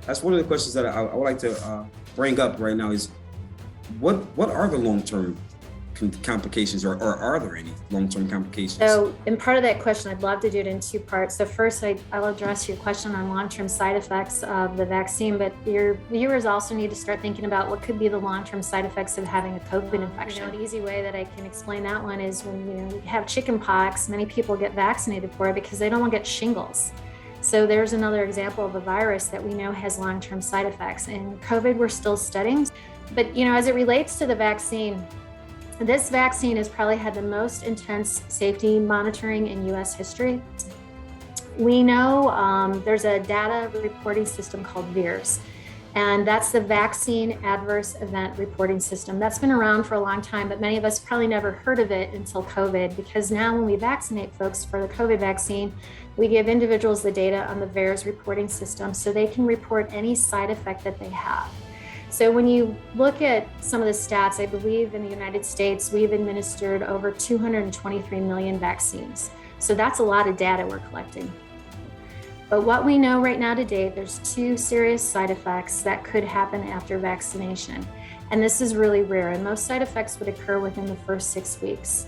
that's one of the questions that I would like to bring up right now is what are the long-term complications, or are there any long-term complications? So in part of that question, I'd love to do it in two parts. So first, I'll address your question on long-term side effects of the vaccine, but your viewers also need to start thinking about what could be the long-term side effects of having a COVID infection. An easy way that I can explain that one is when you have chicken pox, many people get vaccinated for it because they don't want to get shingles. So there's another example of a virus that we know has long-term side effects. And COVID, we're still studying. But as it relates to the vaccine, this vaccine has probably had the most intense safety monitoring in US history. We know there's a data reporting system called VAERS, and that's the Vaccine Adverse Event Reporting System. That's been around for a long time, but many of us probably never heard of it until COVID, because now when we vaccinate folks for the COVID vaccine, we give individuals the data on the VAERS reporting system so they can report any side effect that they have. So when you look at some of the stats, I believe in the United States, we've administered over 223 million vaccines. So that's a lot of data we're collecting. But what we know right now to date, there's 2 serious side effects that could happen after vaccination. And this is really rare, and most side effects would occur within the first 6 weeks.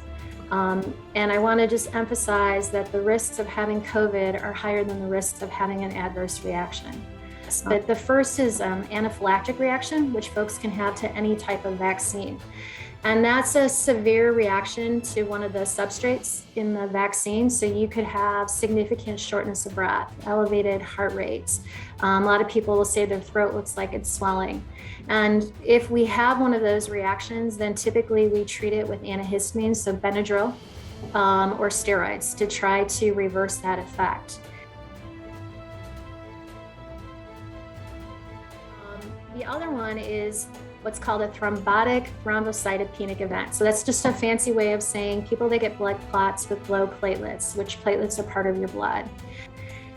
And I want to just emphasize that the risks of having COVID are higher than the risks of having an adverse reaction. But the first is anaphylactic reaction, which folks can have to any type of vaccine. And that's a severe reaction to one of the substrates in the vaccine. So you could have significant shortness of breath, elevated heart rates. A lot of people will say their throat looks like it's swelling. And if we have one of those reactions, then typically we treat it with antihistamines, so Benadryl or steroids, to try to reverse that effect. The other one is what's called a thrombotic thrombocytopenic event. So that's just a fancy way of saying people that get blood clots with low platelets, which platelets are part of your blood.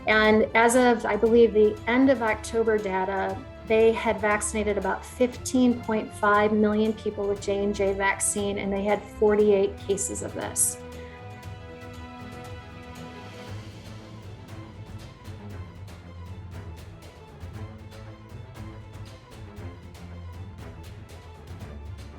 And as of, I believe, the end of October data, they had vaccinated about 15.5 million people with J&J vaccine, and they had 48 cases of this.